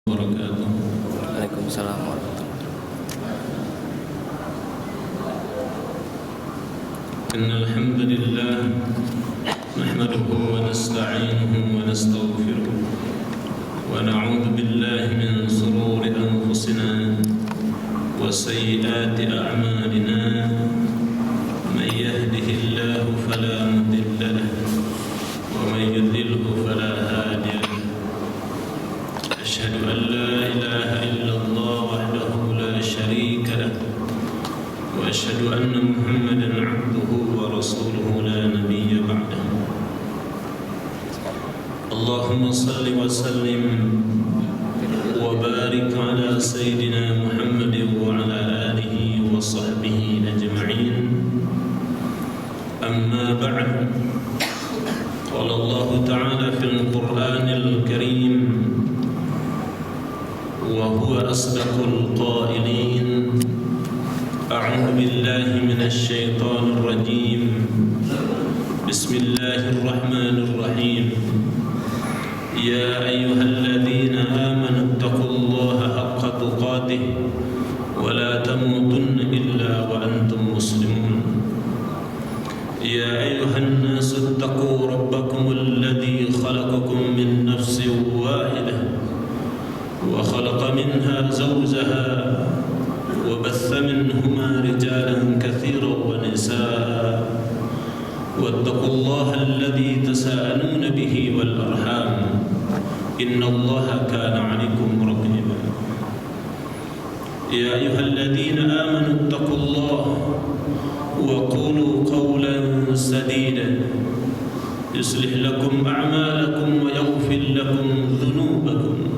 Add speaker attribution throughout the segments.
Speaker 1: wabarakatuh.
Speaker 2: Waalaikumsalam warahmatullahi wabarakatuh.
Speaker 1: Innal hamdalillah nahmaduhu wa nasta'inuhu wa nastaghfiruh wa na'udzu billahi min shururi anfusina wa sayyiati a'malina. Man yahdihillahu fala mudilla lahu wa man yudlilhu fala hadiya lahu. أشهد أن لا إله إلا الله وحده لا شريك له وأشهد أن محمدا عبده ورسوله لا نبي بعده. اللهم صل وسلم وبارك على سيدنا محمد وعلى آله وصحبه أجمعين. أما بعد، قال الله تعالى في القرآن الكريم وهو أصدق القائلين: أعوذ بالله من الشيطان الرجيم. بسم الله الرحمن الرحيم. يا أيها الذين آمنوا اتقوا الله حق تقاته ولا تموتن إلا وأنتم مسلمون. يا أيها الناس اتقوا ربكم الذي خلقكم من نفس واحدة وخلق منها زوجها وبث منهما رجالا كثيرا ونساء واتقوا الله الذي تساءلون به والأرحام إن الله كان عليكم رقيبا. يا أيها الذين آمنوا اتقوا الله وقولوا قولا سديدا يصلح لكم أعمالكم ويغفر لكم ذنوبكم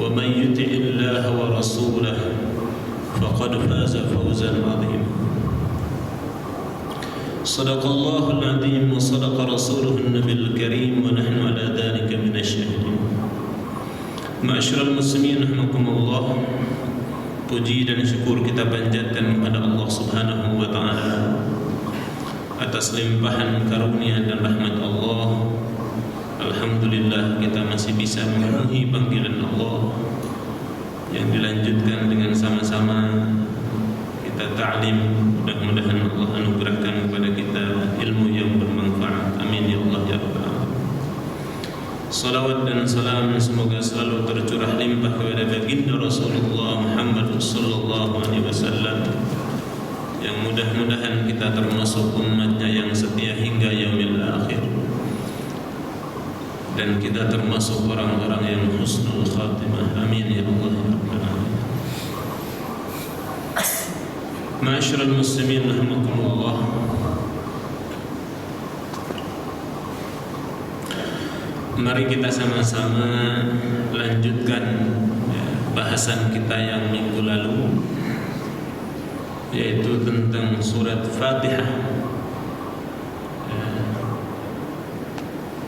Speaker 1: ومن يطع الله ورسوله فقد فاز فوزا عظيما. صدق الله العظيم وصدق رسوله النبي الكريم ونحن على ذلك من الشاهدين. معاشر المسلمين rahimakumullah, puji dan syukur kita panjatkan kepada Allah Subhanahu wa taala atas limpahan karunia dan rahmat Allah. Alhamdulillah kita masih bisa memenuhi panggilan Allah yang dilanjutkan dengan sama-sama kita ta'lim. Mudah-mudahan Allah anugerahkan kepada kita ilmu yang bermanfaat. Amin ya Allah ya Rabbal alamin. Salawat dan salam semoga selalu tercurah limpah kepada baginda Rasulullah Muhammad sallallahu alaihi wasallam, yang mudah-mudahan kita termasuk umatnya yang setia hingga yaumil akhir, dan kita termasuk orang-orang yang husnul khatimah. Amin ya Allah ya Rabbal alamin. Ma'asyiral muslimin rahimakumullah, mari kita sama-sama lanjutkan bahasan kita yang minggu lalu, yaitu tentang surat Fatihah.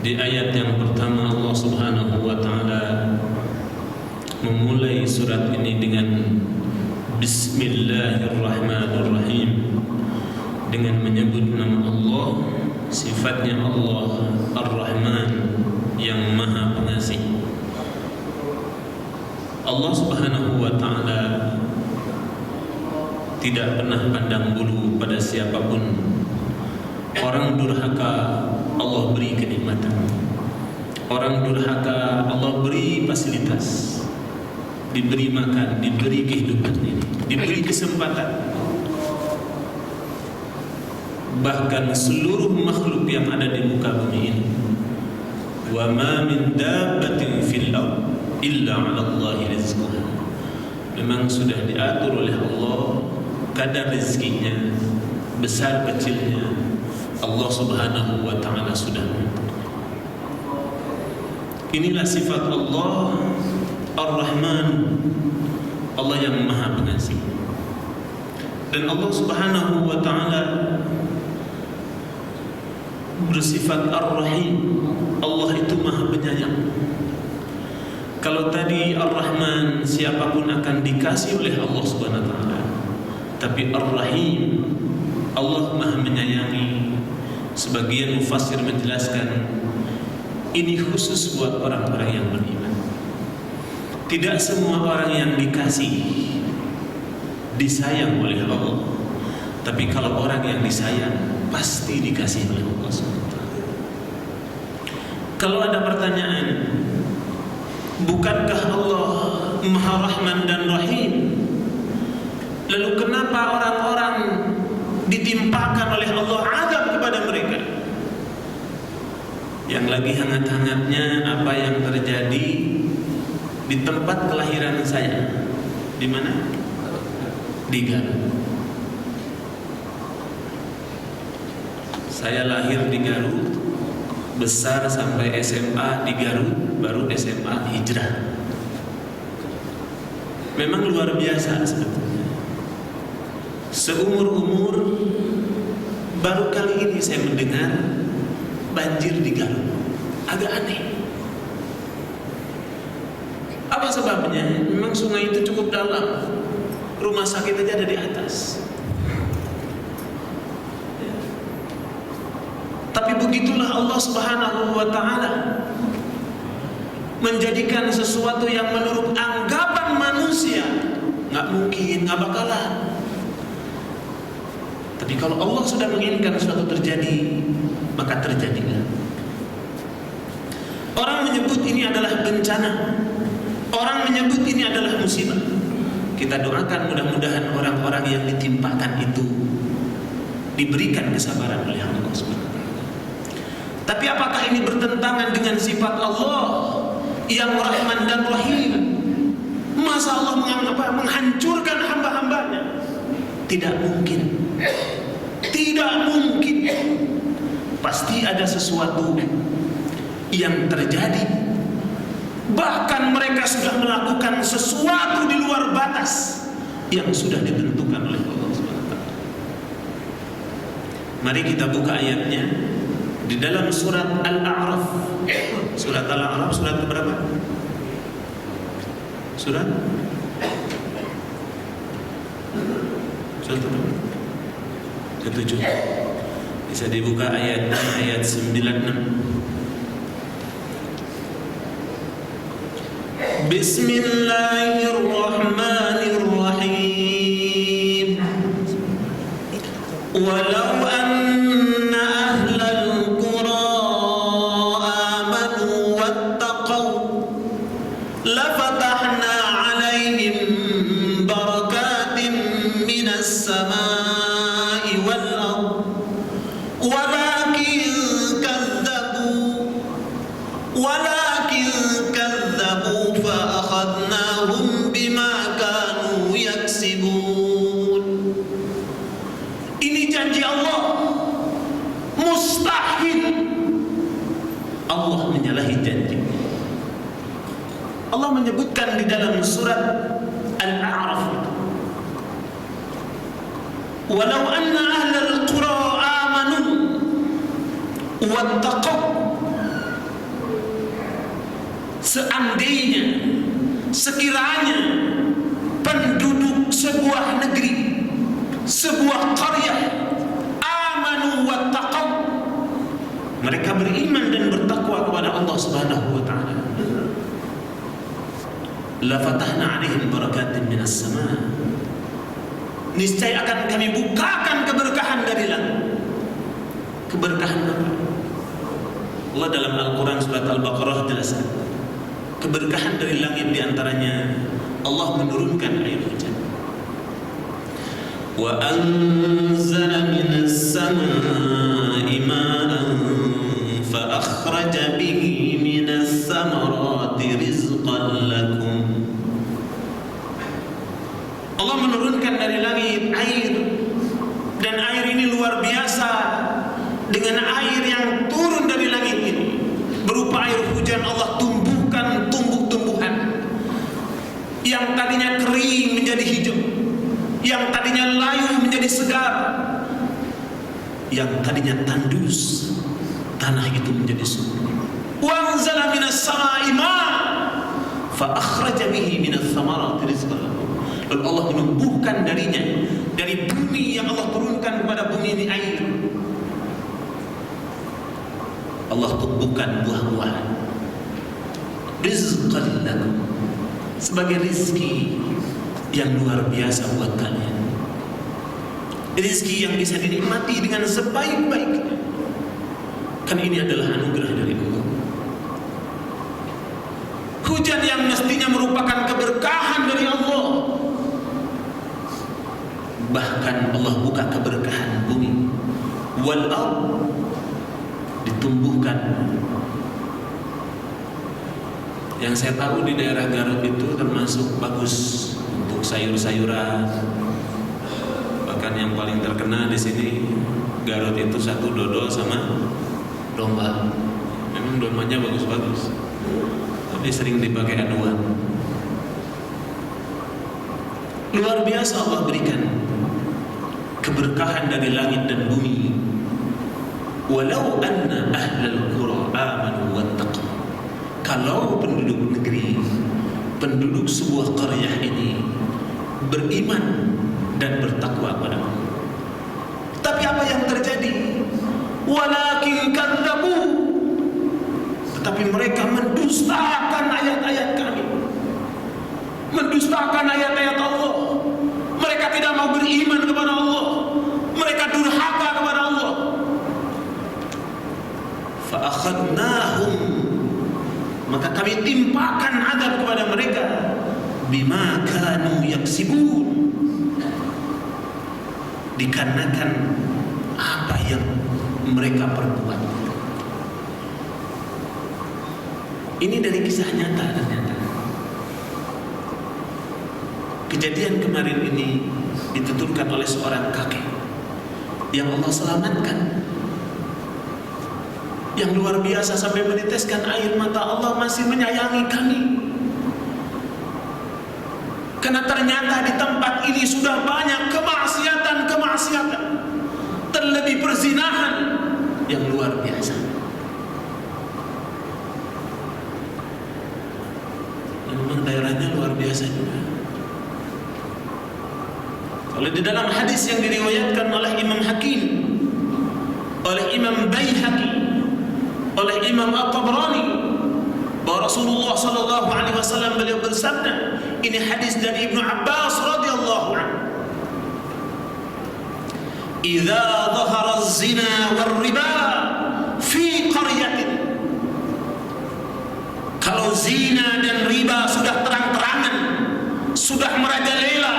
Speaker 1: Di ayat yang pertama Allah Subhanahu wa taala memulai surat ini dengan Bismillahirrahmanirrahim, dengan menyebut nama Allah, sifatnya Allah Ar-Rahman yang Maha Pengasih. Allah Subhanahu wa taala tidak pernah pandang bulu pada siapapun. Orang durhaka Allah beri kenikmatan, orang durhaka Allah beri fasilitas, diberi makan, diberi kehidupan ini, diberi kesempatan. Bahkan seluruh makhluk yang ada di muka bumi ini, wa ma min dabbatin fil ard illa 'ala Allahi rizquha, memang sudah diatur oleh Allah kadar rezekinya, besar kecilnya Allah Subhanahu wa taala sudah menentukan. Inilah sifat Allah Ar-Rahman, Allah yang Maha Pengasih. Dan Allah Subhanahu wa taala bersifat Ar-Rahim, Allah itu Maha Penyayang. Kalau tadi Ar-Rahman siapapun akan dikasih oleh Allah Subhanahu wa taala, tapi Ar-Rahim Allah Maha Menyayangi. Sebagian mufassir menjelaskan ini khusus buat orang-orang yang beriman. Tidak semua orang yang dikasih disayang oleh Allah. Tapi kalau orang yang disayang pasti dikasih oleh Allah SWT. Kalau ada pertanyaan, bukankah Allah Maha Rahman dan Rahim? Lalu kenapa orang-orang ditimpakan oleh Allah azab kepada mereka? Yang lagi hangat-hangatnya apa yang terjadi di tempat kelahiran saya. Di mana? Di Garut. Saya lahir di Garut, besar sampai SMA di Garut, baru SMA hijrah. Memang luar biasa sebetulnya. Seumur-umur baru kali ini saya mendengar banjir di Garut. Agak aneh. Apa sebabnya? Memang sungai itu cukup dalam. Rumah sakit aja ada di atas. Tapi begitulah Allah Subhanahu wa ta'ala menjadikan sesuatu yang menurut anggapan manusia nggak mungkin, nggak bakalan. Tapi kalau Allah sudah menginginkan sesuatu terjadi, maka terjadilah. Orang menyebut ini adalah bencana, orang menyebut ini adalah musibah. Kita doakan mudah-mudahan orang-orang yang ditimpakan itu diberikan kesabaran oleh Allah SWT. Tapi apakah ini bertentangan dengan sifat Allah yang Rahman dan Rahim? Masa Allah menghancurkan hamba-hambanya? Tidak mungkin. Tidak mungkin. Pasti ada sesuatu yang terjadi. Bahkan mereka sudah melakukan sesuatu di luar batas yang sudah ditentukan oleh Allah SWT. Mari kita buka ayatnya di dalam surat Al-A'raf. Surat Al-A'raf surat berapa? Surat berapa? 7. Bisa dibuka ayatnya, ayat 96. Bismillahirrahmanirrahim. Walau anna ahlal qura amanu wattaqaw lafatahna alaihim barakatin minas samai wal ard walakin kadzabu fa akhadnahum bima kanu yaksibun. Ini janji Allah, mustahil Allah menyalahi janji. Allah menyebutkan di dalam surat Al-A'raf, walau anna ahlal qura amanu wattaqaw, seandainya, sekiranya penduduk sebuah negeri, sebuah qaryah, amanu wattaqaw, mereka beriman dan bertakwa kepada Allah Subhanahu wa ta'ala, la fatahna 'alaihim barakatin minas sama', niscaya akan kami bukakan keberkahan dari langit. Keberkahan apa? Allah dalam Al-Quran surat Al-Baqarah jelaskan keberkahan dari langit, diantaranya Allah menurunkan air hujan. Wa anzala minas samaa'i ma'an fa akhraja bihi minas samarati rizqan lakum. Allah menurunkan dari langit air, dan air ini luar biasa. Dengan air yang turun dari langit ini berupa air hujan, Allah tumbuhkan tumbuh-tumbuhan yang tadinya kering menjadi hijau, yang tadinya layu menjadi segar, yang tadinya tandus, tanah itu menjadi subur. Wa anzala minas samaa'i ma'an fa akhraja bihi minas samarati rizqan lakum. Lalu Allah menumbuhkan darinya, dari bumi yang Allah turunkan kepada bumi ini air, Allah tumbuhkan buah-buahan, rizqan lakum, sebagai rizki yang luar biasa buat kalian. Rizki yang bisa dinikmati dengan sebaik-baiknya. Kan ini adalah anugerah dari Allah. Hujan yang mestinya merupakan keberkahan dari Allah, bahkan Allah buka keberkahan bumi. Wal ard, ditumbuhkan. Yang saya tahu di daerah Garut itu termasuk bagus untuk sayur-sayuran. Bahkan yang paling terkenal di sini Garut itu satu dodol sama domba. Memang dombanya bagus-bagus, tapi sering dipakai aduan. Luar biasa Allah berikan keberkahan dari langit dan bumi. Walau anna ahlal qura amanu wattaqu, kalau penduduk negeri, penduduk sebuah qaryah ini beriman dan bertakwa kepada Allah. Tapi apa yang terjadi? Walakin kadzabu, tetapi mereka mendustakan ayat-ayat kami, mendustakan ayat-ayat Allah. Mereka tidak mau beriman kepada Allah, mereka durhaka kepada Allah. Fa akhadnahum, maka kami timpakan azab kepada mereka, bima kanu yaksibun, dikarenakan apa yang mereka perbuat. Ini dari kisah nyata ternyata. Kejadian kemarin ini dituturkan oleh seorang kakek yang Allah selamatkan, yang luar biasa sampai meneteskan air mata. Allah masih menyayangi kami, karena ternyata di tempat ini sudah banyak kemaksiatan, terlebih perzinahan yang luar biasa. Memang daerahnya luar biasa juga. Kalau di dalam hadis yang diriwayatkan oleh Imam Hakim, oleh Imam Baihaqi, oleh Imam At-Tabrani, bahwa Rasulullah sallallahu alaihi wasallam beliau bersabda, ini hadis dari Ibnu Abbas radhiyallahu anhu, "Idza dhahara az-zina war-riba fi qaryatin." Kalau zina dan riba sudah terang-terangan, sudah merajalela,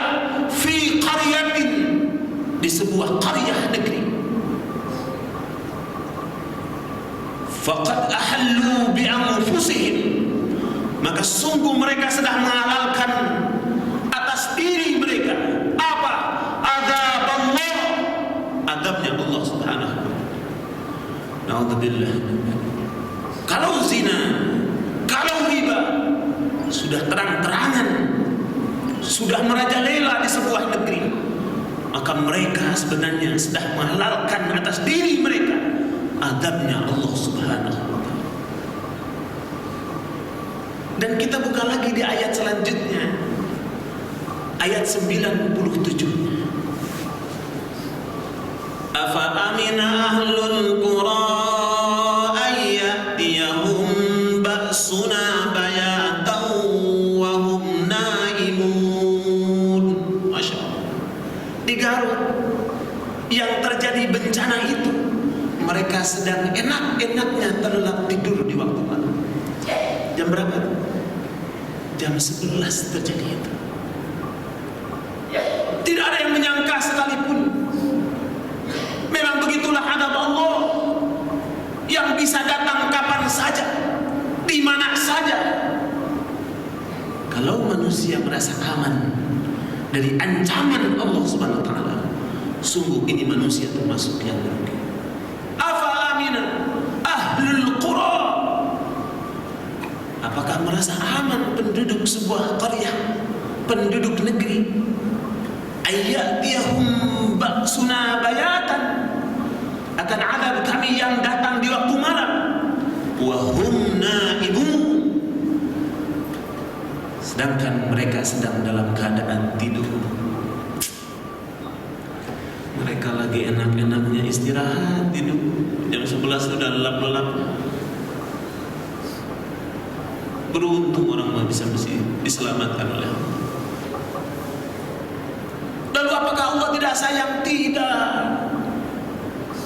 Speaker 1: fi qaryatin, di sebuah qaryah negeri, faqad ahallu bi anfusihim, maka sungguh mereka sedang menghalalkan atas diri mereka apa? Azab Allah, azabnya Allah subhanahu wa ta'ala. Na'udzubillah. Kalau zina, kalau riba sudah terang-terangan, sudah merajalela di sebuah negeri, maka mereka sebenarnya sedang menghalalkan atas diri mereka azabnya Allah subhanahu wa ta'ala. Dan kita buka lagi di ayat selanjutnya, ayat 97. Afa amina ahlul qura ayyatiyahum ba'suna bayatan wa hum naimun. Masya Allah. Di Garut yang terjadi bencana itu, mereka sedang enak-enaknya terlelap tidur di waktu malam. Jam berapa? Jam 11 terjadi itu. Tidak ada yang menyangka sekalipun. Memang begitulah adab Allah yang bisa datang kapan saja, di mana saja. Kalau manusia merasa aman dari ancaman Allah Subhanahu wa ta'ala, sungguh ini manusia termasuk yang merugi. Afa amina ahlul qura, apakah merasa aman penduduk sebuah qaryah, penduduk negeri, ayyatiyahum ba'suna bayatan, akan azab kami yang datang di waktu malam, wa hum naibun, sedangkan mereka sedang dalam keadaan tidur. Mereka lagi enak-enaknya istirahat tidur, jam 11 sudah lelap-lelap. Beruntung orang bisa diselamatkan oleh Allah. Lalu apakah Allah tidak sayang? Tidak.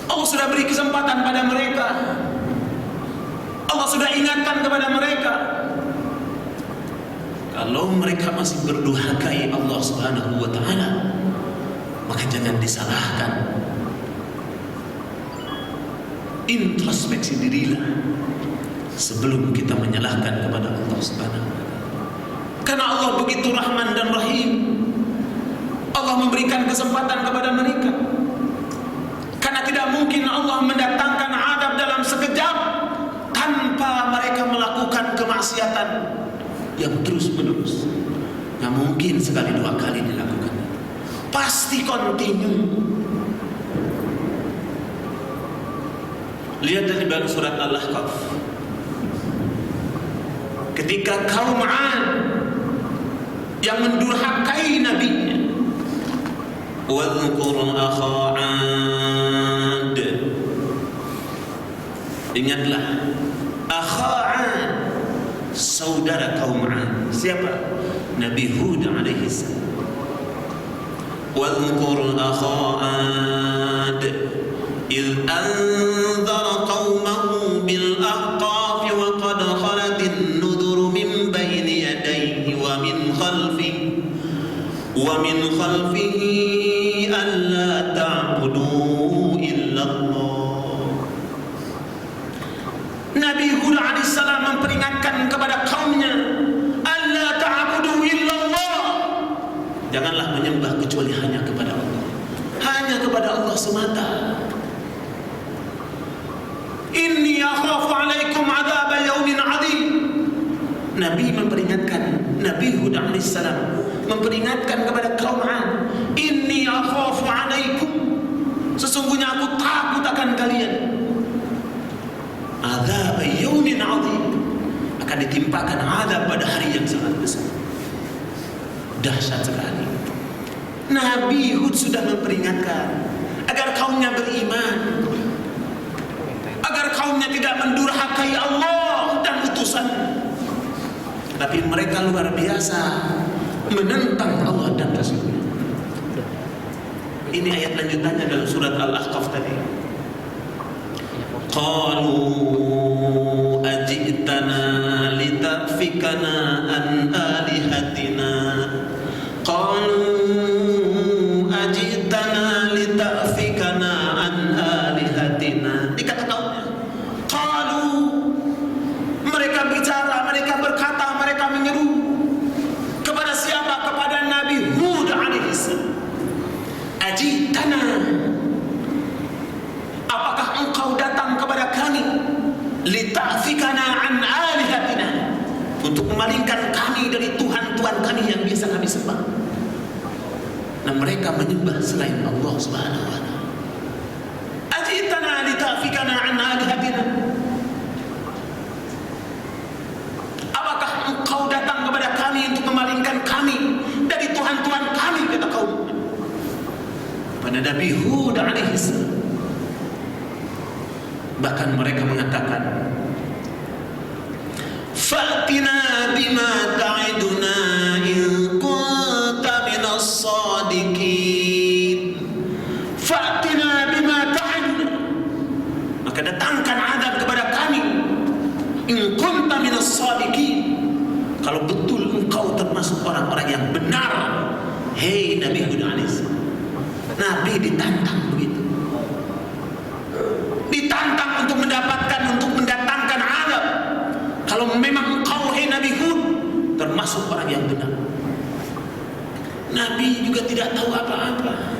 Speaker 1: Allah sudah beri kesempatan pada mereka. Allah sudah ingatkan kepada mereka. Kalau mereka masih berdurhakai Allah Subhanahu wa ta'ala, maka jangan disalahkan. Introspeksi dirilah sebelum kita menyalahkan kepada Allah Subhanahu wa ta'ala. Karena Allah begitu Rahman dan Rahim. Allah memberikan kesempatan kepada mereka. Karena tidak mungkin Allah mendatangkan adab dalam sekejap tanpa mereka melakukan kemaksiatan yang terus menerus. Nggak mungkin sekali dua kali dilakukan. Pasti kontinu. Lihat dari dalam surat Al-Ahqaf. Ketika kaum 'Ad yang mendurhakai nabinya, wadhkur akha 'Ad, ingatlah akha 'Ad, saudara kaum 'Ad. Siapa? Nabi Hud alaihi salam. Wadhkur akha 'Ad إذ أنذر قومه بالأحقاف وقد خلت النذر من بين يديه ومن خلفه ألا تعبدوا إلا الله. Nabi Hud alaihissalam memperingatkan kepada kaumnya, alla ta'budu illallah, janganlah menyembah kecuali hanya kepada Allah, hanya kepada Allah semata. Inni akhafu alaikum adzab yaumin adzim. Nabi memperingatkan, Nabi Hud alaihissalam memperingatkan kepada kaum 'Ad, inni akhafu alaikum, sesungguhnya aku takut akan kalian, adzab yaumin adzim, akan ditimpakan azab pada hari yang sangat besar, dahsyat sekali. Nabi Hud sudah memperingatkan agar kaumnya beriman, agar kaumnya tidak mendurhakai Allah dan utusan. Tapi mereka luar biasa menentang Allah dan Rasulnya. Ini ayat lanjutannya dalam surat Al-Ahqaf tadi. Qalu ajitana litafikana an alihatina. Qalu ajitana litafikana an alihatina. Dikatakan mereka bicara, mereka berkata, mereka menyeru kepada siapa? Kepada Nabi Hud alaihissalam. Ajitana, apakah engkau datang kepada kami? Lita'fikana an alihatina, untuk memalingkan kami dari Tuhan-Tuhan kami yang biasa kami sembah. Nah, mereka menyembah selain Allah Subhanahu wa ta'ala. Ajitana lita'fikana an alihatina, engkau datang kepada kami untuk memalingkan kami dari Tuhan-Tuhan kami, kata kaum pada Nabi Hud alaihissalam. Bahkan mereka mengatakan, fa'tina bima ta'iduna in kunta minas sadiqin. Fa'tina bima ta'iduna, maka datangkan azab kepada kami, in kunta minas sadiqin, kalau betul engkau termasuk orang-orang yang benar. Hei Nabi Hud alaihissalam, Nabi ditantang begitu, ditantang untuk mendatangkan azab. Kalau memang engkau, hei Nabi Hud, termasuk orang yang benar. Nabi juga tidak tahu apa-apa.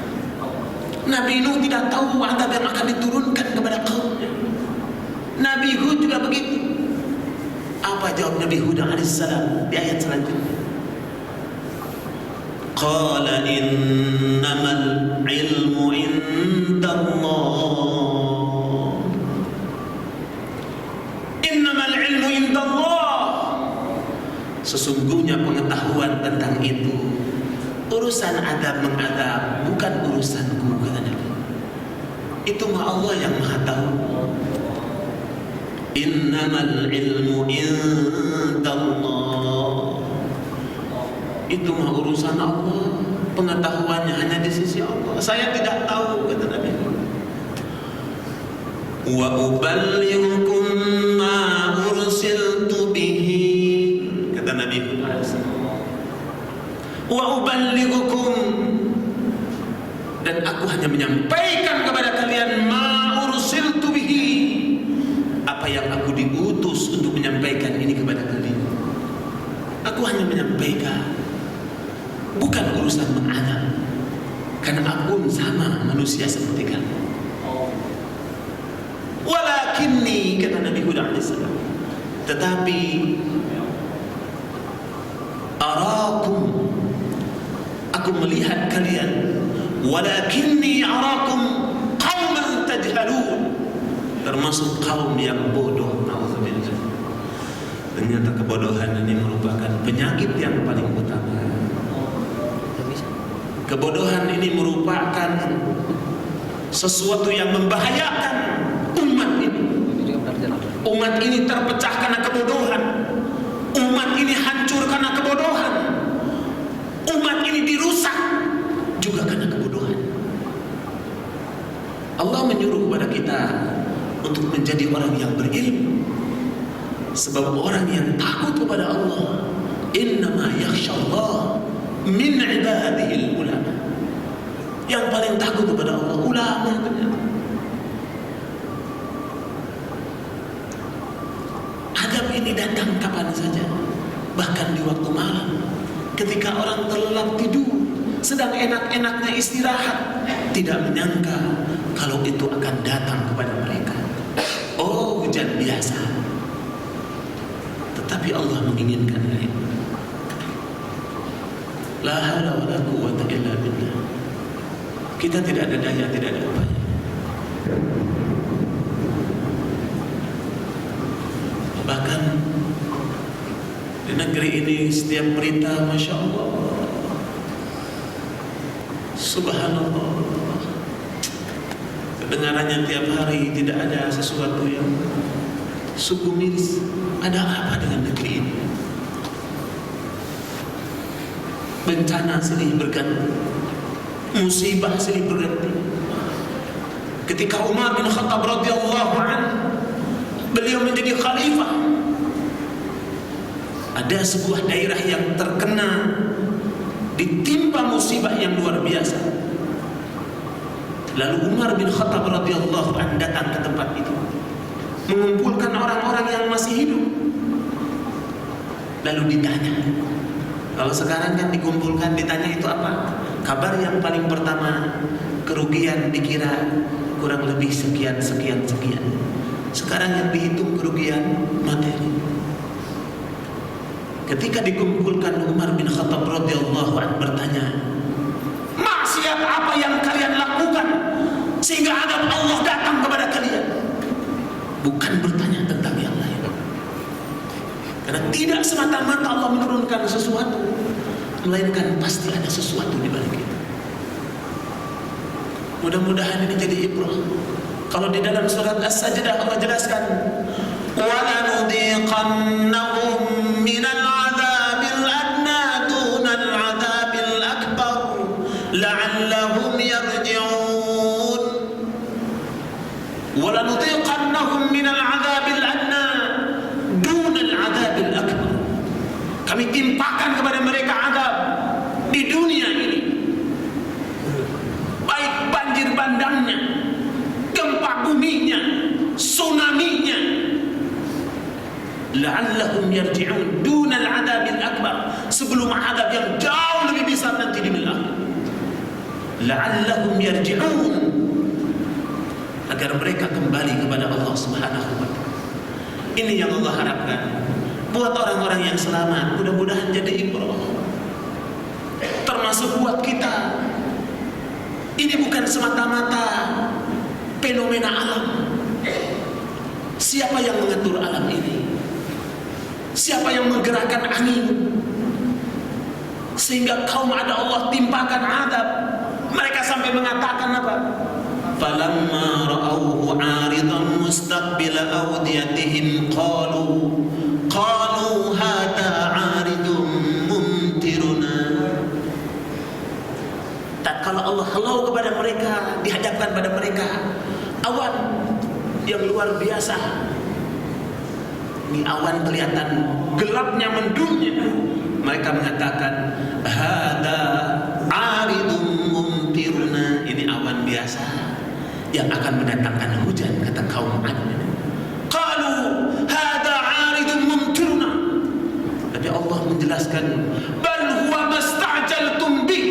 Speaker 1: Nabi Nuh tidak tahu azab yang akan diturunkan kepada kaumnya. Nabi Hud juga begitu. Apa jawab Nabi Hud alaihissalam di ayat selanjutnya? Qala innamal ilmu indallah. Innamal ilmu indallah, sesungguhnya pengetahuan tentang itu, urusan adab mengadab bukan urusanku, kata Nabi. Itu mah Allah yang Maha tahu. Innamal ilmu indallah. Itu mah urusan Allah. Pengetahuannya hanya di sisi Allah. Saya tidak tahu, kata Nabi. Wa uballighukum ma ursiltu bihi, kata Nabi. Wa uballighukum, dan aku hanya menyampaikan kepada kalian ma ursiltu bihi, apa yang aku diutus untuk menyampaikan ini kepada kalian. Aku hanya menyampaikan, bukan urusan mengadab, karena aku sama manusia seperti kalian. Walakinni, kata Nabi Hud alaihissalam, tetapi arakum, aku melihat kalian. Walakinni arakum qauman tajhalun, termasuk kaum yang bodoh. Nauzubillah. Ternyata kebodohan ini merupakan penyakit yang paling utama. Kebodohan ini merupakan sesuatu yang membahayakan umat ini. Umat ini terpecah karena kebodohan. Umat ini hancur karena kebodohan. Umat ini dirusak juga karena kebodohan. Allah menyuruh kepada kita untuk menjadi orang yang berilmu. Sebab orang yang takut kepada Allah, innama yakhshallah min ibadihil ulama. Yang paling takut kepada Allah ulama ternyata. Adab ini datang kapan saja, bahkan di waktu malam, ketika orang terlelap tidur, sedang enak-enaknya istirahat, tidak menyangka kalau itu akan datang kepada mereka. Oh, hujan biasa, tetapi Allah menginginkan lain. La haula wala quwwata illa billah. Kita tidak ada daya, tidak ada upaya. Bahkan di negeri ini setiap berita, masya Allah, subhanallah, kedengarannya tiap hari tidak ada sesuatu yang sungguh miris. Ada apa dengan negeri ini? Bencana silih berganti, musibah silih berganti. Ketika Umar bin Khattab radhiyallahu anhu, beliau menjadi khalifah, ada sebuah daerah yang terkena, ditimpa musibah yang luar biasa. Lalu Umar bin Khattab radhiyallahu anhu datang ke tempat itu, mengumpulkan orang-orang yang masih hidup. Lalu ditanya, kalau sekarang kan dikumpulkan, ditanya itu apa? Kabar yang paling pertama, kerugian dikira kurang lebih sekian. Sekarang yang dihitung kerugian materi. Ketika dikumpulkan, Umar bin Khattab radhiyallahu anhu bertanya, maksiat apa yang kalian lakukan sehingga adab Allah datang kepada kalian? Bukan bertanya tentang yang lain. Karena tidak semata-mata Allah menurunkan sesuatu, melainkan pasti ada sesuatu di balik itu. Mudah-mudahan ini jadi ibrah. Kalau di dalam surat As-Sajdah Allah jelaskan, وَلَنُذِيقَنَّهُمْ مِنَ الْعَذَابِ الْأَدْنَى دُونَ الْعَذَابِ الْأَكْبَرِ لَعَلَّهُمْ يَرْجِعُونَ. وَلَنُذِيقَنَّهُمْ مِنَ الْعَذَابِ الْأَدْنَى دُونَ الْعَذَابِ الْأَكْبَرِ. Kami timpakan kepada mereka azab di dunia ini, baik banjir bandangnya, gempa buminya, tsunami-nya. La'allahum yarji'un dunal adabil akbar, sebelum adab yang jauh lebih besar nanti di dunia. La'allahum yarji'un, agar mereka kembali kepada Allah Subhanahu wa ta'ala. Ini yang Allah harapkan buat orang-orang yang selamat. Mudah-mudahan jadi ibrah, termasuk buat kita. Ini bukan semata-mata fenomena alam. Siapa yang mengatur alam ini? Siapa yang menggerakkan angin sehingga kaum ada Allah timpakan adab? Mereka sampai mengatakan apa? falamma ra'awhu 'aridan mustaqbila awdiyatihim qalu hadha 'aridun mumtiruna. Tatkala Allah halau kepada mereka, dihadapkan pada mereka awan yang luar biasa. Ini awan kelihatan gelapnya, mendungnya. Mereka mengatakan hadza 'aridun mumtiruna, ini awan biasa yang akan mendatangkan hujan, kata kaum 'Ad. Qalu hadza 'aridun mumtiruna. Tapi Allah menjelaskan bal huwa masta'jaltum bih,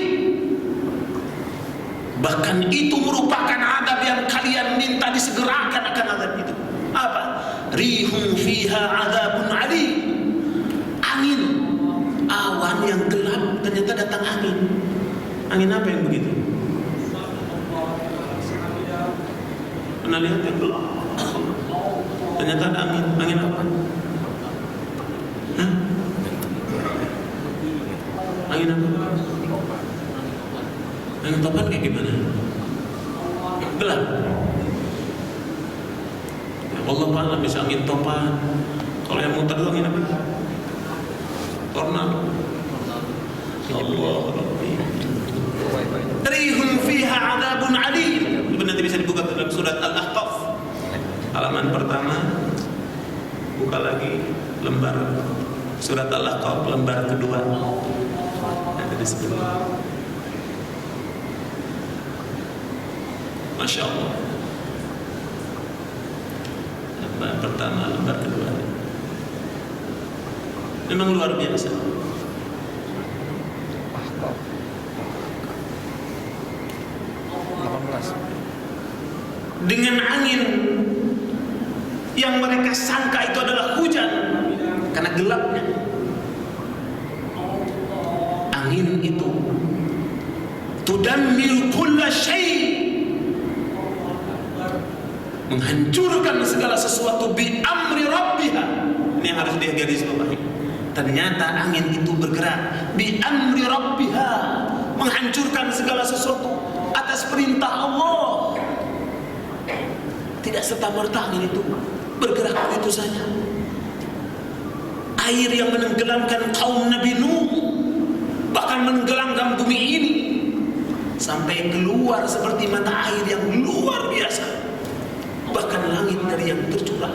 Speaker 1: bahkan itu merupakan adab yang kalian minta disegerakan akan adab itu. Apa? Rihum fiha adzabun alim. Angin, awan yang gelap, ternyata datang angin. Angin apa yang begitu? Pernah lihat yang gelap? Ternyata ada angin. Angin apa? Hah? Angin apa? Angin topan kayak gimana? Gelap. Allah Ta'ala bisa angin topan. Kalau yang muter itu angin apa? Tornado. Allah Rabbi. Rihum fiha adzabun alim. Itu nanti bisa dibuka dalam surat Al-Ahqaf halaman pertama. Buka lagi lembar surat Al-Ahqaf lembar kedua. Ada disebut. Masya Allah. Lembar pertama, lembar kedua. Memang luar biasa. Dengan angin yang mereka sangka itu adalah hujan karena gelapnya. Angin itu tudammiru kulla syai', menghancurkan segala sesuatu bi amri rabbiha. Ini yang harus digarisbawahi. Ternyata angin itu bergerak bi amri rabbiha, menghancurkan segala sesuatu atas perintah Allah. Tidak serta-merta angin itu bergerak begitu saja. Air yang menenggelamkan kaum Nabi Nuh, bahkan menenggelamkan bumi ini sampai keluar seperti mata air yang luar biasa. Bahkan langit dari yang tercurah,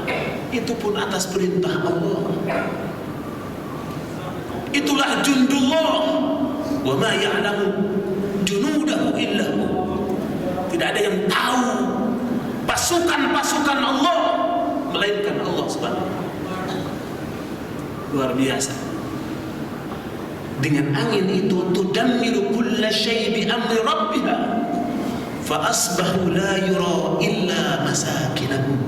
Speaker 1: itu pun atas perintah Allah. Itulah jundullah, wa ma ya'lamu junudahu illa hu. Tidak ada yang tahu pasukan-pasukan Allah melainkan Allah Subhanahu. Luar biasa. Dengan angin itu tudammiru kulla syai' bi amri rabbiha fa asbahu la yura illa masakinahum.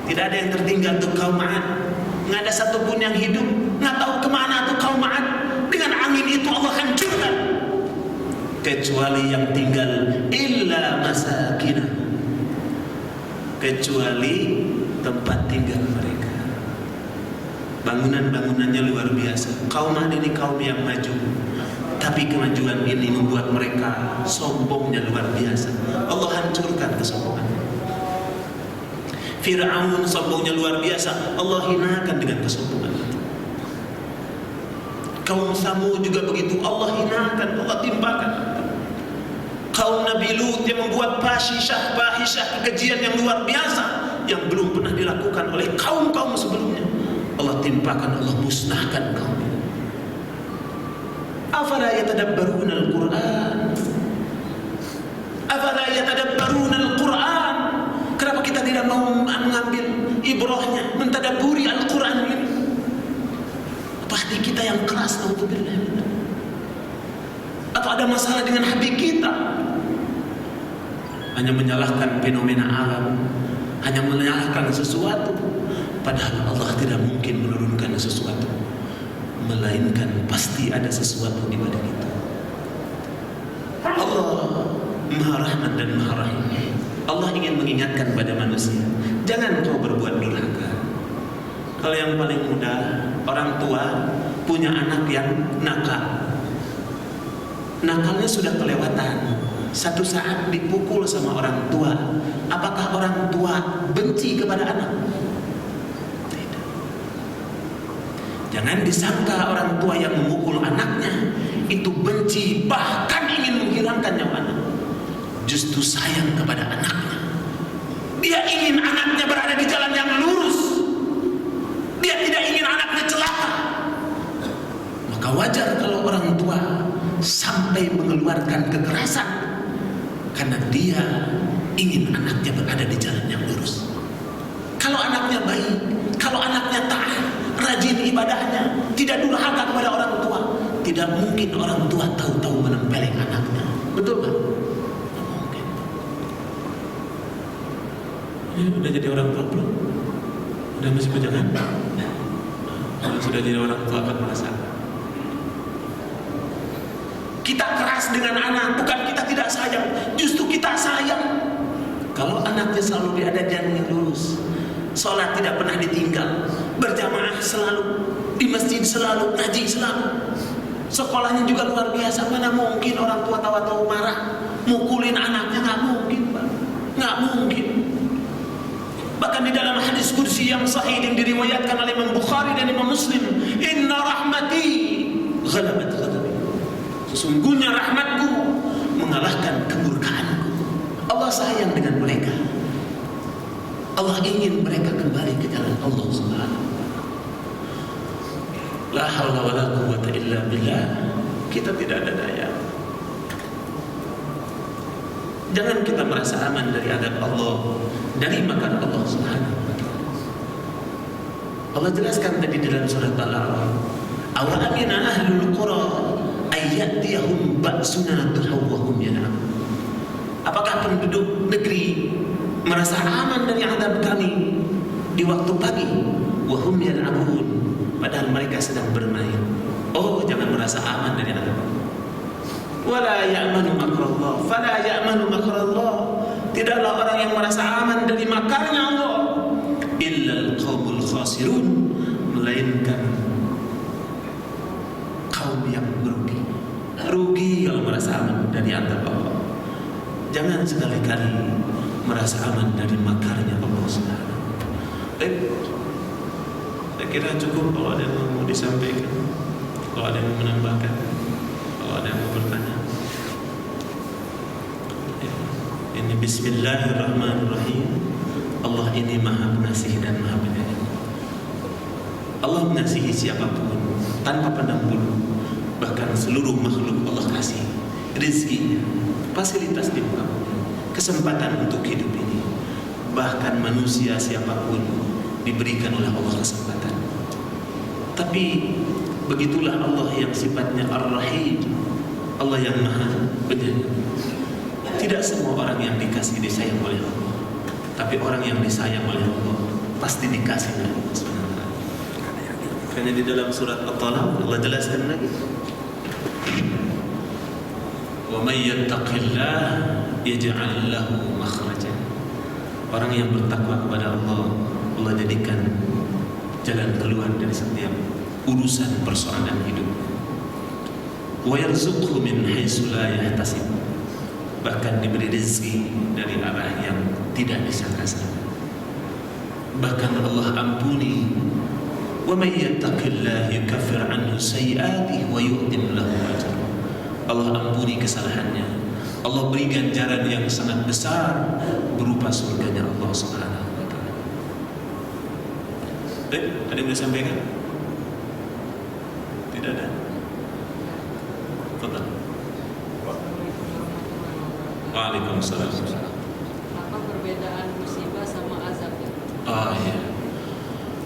Speaker 1: Tidak ada yang tertinggal untuk kaum 'Ad. Nggak ada satupun yang hidup, nggak tahu kemana tuh kaum 'Ad. Dengan angin itu Allah hancurkan, kecuali yang tinggal illa masakinah, kecuali tempat tinggal mereka. Bangunan-bangunannya luar biasa. Kaum 'Ad ini kaum yang maju, tapi kemajuan ini membuat mereka sombongnya luar biasa. Allah hancurkan kesombongan. Fir'aun sombongnya luar biasa, Allah hinakan dengan kesombongan. Kaum Samud juga begitu, Allah hinakan, Allah timpakan. Kaum Nabi Lut yang membuat fahisyah kekejian yang luar biasa yang belum pernah dilakukan oleh kaum-kaum sebelumnya, Allah timpakan, Allah musnahkan kaum. Afala yatadabbaruna al-Qur'an? Afala yatadabbaruna al-Qur'an? Kenapa kita tidak mau mengambil ibrahnya, mentadabburi Al-Quran ini? Apa hati kita yang keras? Atau ada masalah dengan hati kita? Hanya menyalahkan fenomena alam, hanya menyalahkan sesuatu, padahal Allah tidak mungkin menurunkan sesuatu, melainkan pasti ada sesuatu di balik itu. Allah Maha Rahman dan Maha Rahim. Allah ingin mengingatkan pada manusia, jangan kau berbuat durhaka. Kalau yang paling mudah, orang tua punya anak yang nakal, nakalnya sudah kelewatan,
Speaker 3: satu saat dipukul sama orang tua, apakah orang tua benci kepada anak? Tidak. Jangan disangka orang tua yang memukul anaknya itu benci, bahkan ingin menghilangkan nyawa anak. Justru sayang kepada anaknya. Dia ingin anaknya berada di jalan yang lurus. Dia tidak ingin anaknya celaka. Maka wajar kalau orang tua sampai mengeluarkan kekerasan, karena dia ingin anaknya berada di jalan yang lurus. Kalau anaknya baik, kalau anaknya taat, rajin ibadahnya, tidak durhaka kepada orang tua, tidak mungkin orang tua tahu-tahu menempeleng anaknya. Betul kan? Mungkin.
Speaker 1: Ya, udah jadi orang tua belum? Udah masih bujangan? Kalau sudah jadi orang tua akan merasakan.
Speaker 3: Kita keras dengan anak, bukan kita tidak sayang, justru kita sayang. Kalau anaknya selalu berada di jalan yang lurus, sholat tidak pernah ditinggal, berjamaah selalu, di masjid selalu, ngaji selalu, sekolahnya juga luar biasa. Mana mungkin orang tua tahu-tahu marah, mukulin anaknya? Nggak mungkin, Pak. Nggak mungkin. Bahkan di dalam hadis kursi yang sahih yang diriwayatkan oleh Imam Bukhari dan Imam Muslim, inna rahmati ghalabat ghadabi. Sesungguhnya rahmatku mengalahkan kemurkaanku. Allah sayang dengan mereka. Allah ingin mereka kembali ke jalan Allah Subhanahu. La haula wala quwwata illa billah. Kita tidak ada daya. Jangan kita merasa aman dari azab Allah, dari makan Allah Subhanahu wa ta'ala. Allah jelaskan tadi dalam surat Al-A'raf, aw amina ahlul qura ayyatiyahum ba'suna duhaw wa hum yan'amun. Apakah penduduk negeri merasa aman dari azab kami di waktu pagi? Wa hum yan'amun, padahal mereka sedang bermain. Oh, jangan merasa aman dari azab Allah. Wala ya'manu makrallah, fala ya'manu makrallah. Tidaklah orang yang merasa aman dari makarnya Allah illal qaumul khasirun, melainkan kaum yang merugi. Rugi kalau merasa aman dari azab Allah. Jangan sekali-kali merasa aman dari makarnya Allah Subhanahu. Saya kira cukup. Kalau ada yang mau disampaikan, kalau ada yang mau menambahkan, kalau ada yang mau bertanya. Ini Bismillahirrahmanirrahim. Allah ini Maha Pengasih dan Maha Penyayang. Allah mengasihi siapapun tanpa pandang bulu. Bahkan seluruh makhluk Allah kasih rezekinya, fasilitas di muka bumi, kesempatan untuk hidup ini. Bahkan manusia siapapun diberikan oleh Allah kesempatan. Tapi begitulah Allah yang sifatnya Ar-Rahim, Allah yang Maha Penyayang. Tidak semua orang yang dikasih disayang oleh Allah, tapi orang yang disayang oleh Allah pasti dikasih oleh Allah SWT. Karena di dalam surat At-Talaq Allah jelaskan lagi, wa may yattaqillah yaj'al lahu makhrajan. Orang yang bertakwa kepada Allah, Allah jadikan jalan keluar dari setiap urusan persoalan hidup. Wa yarzuqhu min haitsu la yahtasib. Bahkan diberi rezeki dari arah yang tidak disangka-sangka. Bahkan Allah ampuni, wa may yattaqillah yukaffir anhu sayyi'atihi wa yu'tim lahu ajra. Allah ampuni kesalahannya, Allah beri ganjaran yang sangat besar berupa surganya Allah Subhanahu wa ta'ala. Ada yang boleh sampaikan? Tidak ada. Fadhal. Waalaikumsalam.
Speaker 4: Apa perbedaan musibah sama azab ya?
Speaker 3: Oh iya.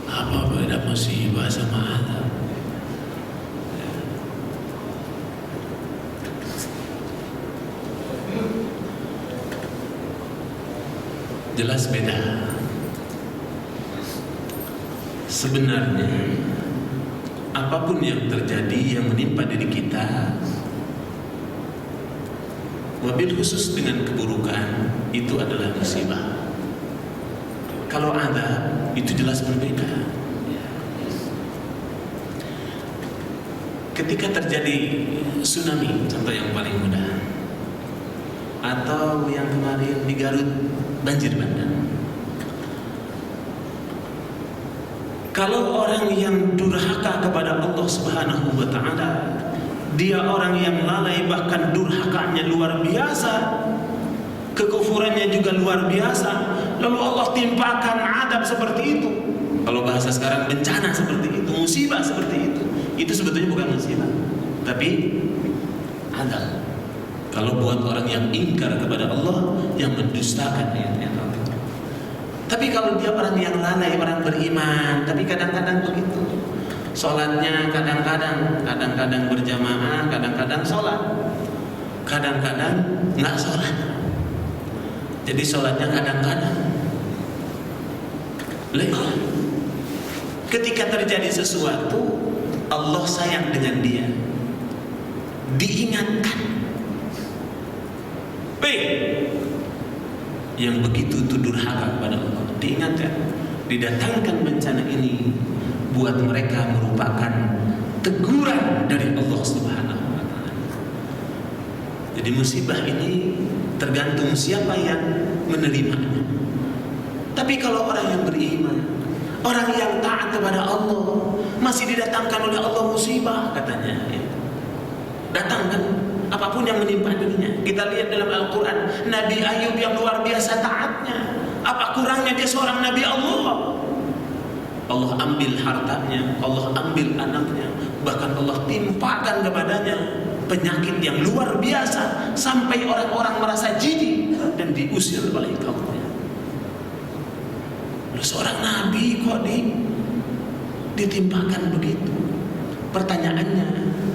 Speaker 3: Apa beda musibah sama azab? Jelas beda. Sebenarnya apapun yang terjadi yang menimpa diri kita, wabil khusus dengan keburukan, itu adalah musibah. Kalau ada, itu jelas berbeda. Ketika terjadi tsunami, contoh yang paling mudah, atau yang kemarin di Garut banjir bandang. Kalau orang yang durhaka kepada Allah Subhanahu wa taala, dia orang yang lalai, bahkan durhakanya luar biasa, kekufurannya juga luar biasa, lalu Allah timpakan adab seperti itu. Kalau bahasa sekarang bencana seperti itu, musibah seperti itu sebetulnya bukan musibah, tapi adab. Kalau buat orang yang ingkar kepada Allah, yang mendustakan ayat-ayat Allah. Tapi kalau dia orang yang lalai, orang beriman, tapi kadang-kadang begitu, sholatnya kadang-kadang berjamaah, kadang-kadang sholat, kadang-kadang nggak sholat. Jadi sholatnya kadang-kadang. Ketika terjadi sesuatu, Allah sayang dengan dia, diingatkan. Yang begitu itu durhaka kepada Allah, diingatkan, didatangkan bencana ini buat mereka merupakan teguran dari Allah Subhanahu wa taala. Jadi musibah ini tergantung siapa yang menerimanya. Tapi kalau orang yang beriman, orang yang taat kepada Allah, masih didatangkan oleh Allah musibah, katanya, ya. Datangkan apapun yang menimpa dirinya. Kita lihat dalam Al-Quran, Nabi Ayub yang luar biasa taatnya. Apa kurangnya dia seorang Nabi Allah? Allah ambil hartanya, Allah ambil anaknya, bahkan Allah timpakan kepadanya penyakit yang luar biasa sampai orang-orang merasa jijik dan diusir oleh kaumnya. Lalu seorang Nabi kok ditimpakan begitu? Pertanyaannya,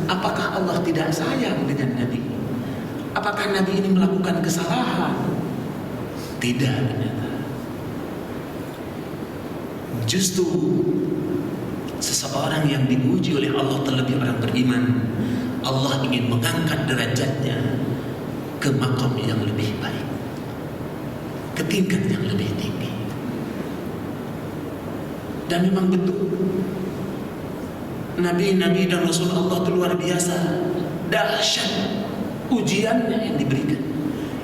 Speaker 3: apakah Allah tidak sayang dengan Nabi? Apakah Nabi ini melakukan kesalahan? Tidak, ternyata. Justru seseorang yang diuji oleh Allah, terlebih orang beriman, Allah ingin mengangkat derajatnya ke maqam yang lebih baik, ke tingkat yang lebih tinggi. Dan memang betul, Nabi-Nabi dan Rasul Allah itu luar biasa dahsyat ujiannya yang diberikan.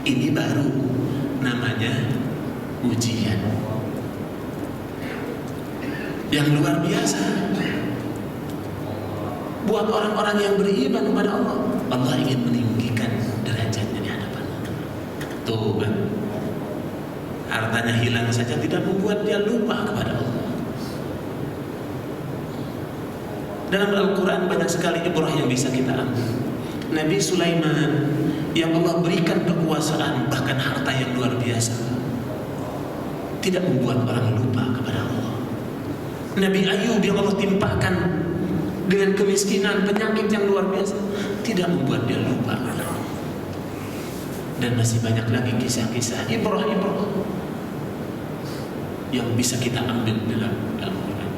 Speaker 3: Ini baru namanya ujian yang luar biasa buat orang-orang yang beriman kepada Allah. Allah ingin meninggikan derajatnya di hadapan Allah. Tuh kan, hartanya hilang saja tidak membuat dia lupa kepada Allah. Dalam Al-Quran banyak sekali ibrah yang bisa kita ambil. Nabi Sulaiman yang Allah berikan kekuasaan, bahkan harta yang luar biasa, tidak membuat orang lupa kepada Allah. Nabi Ayub yang Allah timpakan dengan kemiskinan, penyakit yang luar biasa, tidak membuat dia lupa kepada Allah. Dan masih banyak lagi kisah-kisah ibrah-ibrah yang bisa kita ambil dalam Al-Quran.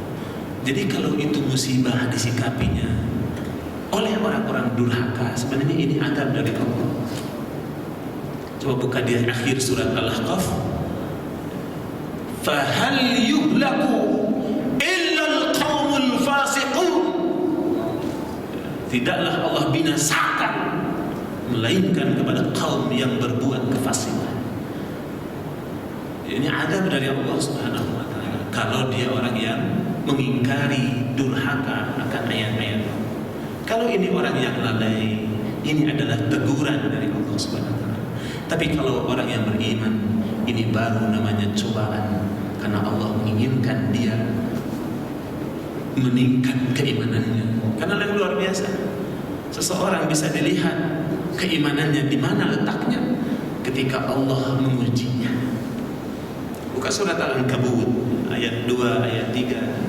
Speaker 3: Jadi kalau itu musibah disikapinya oleh orang-orang durhaka, sebenarnya ini adab dari Allah. Coba buka di akhir surat Al-Ahqaf. Fahal yuhlaku illa al-qaumul fasiqun. Tidaklah Allah binasakan melainkan kepada kaum yang berbuat kefasikan. Ini adab dari Allah Subhanahu wa taala. Kalau dia orang yang mengingkari, durhaka akan ayat-ayat. Kalau ini orang yang lalai, ini adalah teguran dari Allah Subhanahu wa taala. Tapi kalau orang yang beriman, ini baru namanya cobaan, karena Allah menginginkan dia meningkat keimanannya. Karena yang luar biasa, seseorang bisa dilihat keimanannya di mana letaknya ketika Allah mengujinya. Buka surat Al-Ankabut ayat 2, ayat 3.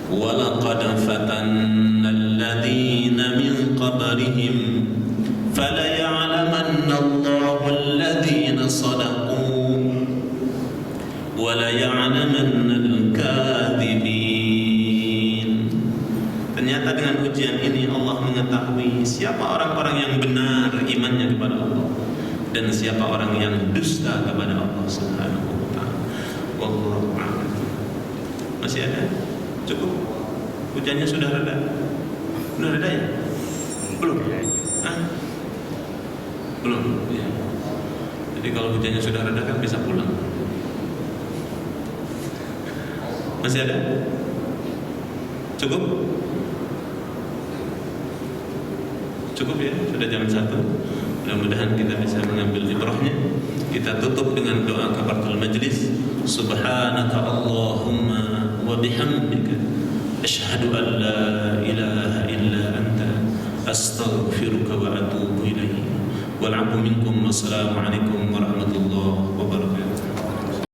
Speaker 3: وَلَقَدْ فَتَنَّ الَّذِينَ مِنْ قَبْلِهِمْ فَلَيَعْلَمَنَّ اللَّهُ الَّذِينَ صَدَقُوا وَلَيَعْلَمَنَّ الْكَاذِبِينَ. Ternyata dengan ujian ini Allah mengetahui siapa orang-orang yang benar imannya kepada Allah dan siapa orang yang dusta kepada Allah Subhanahu wa taala. Wallahu a'lam. Masih ada? Cukup? Hujannya sudah reda? Sudah reda ya? Belum? Belum. Ya. Jadi kalau hujannya sudah reda kan bisa pulang. Masih ada? Cukup? Cukup ya, sudah jam 1. Mudah-mudahan kita bisa mengambil ibrahnya. Kita tutup dengan doa kafaratul majlis. Subhanaka Allahumma wa bihamdika asyhadu an la ilaha illa anta astaghfiruka wa atubu ilaik. Wal 'afwu minkum wassalamu alaikum warahmatullahi wabarakatuh.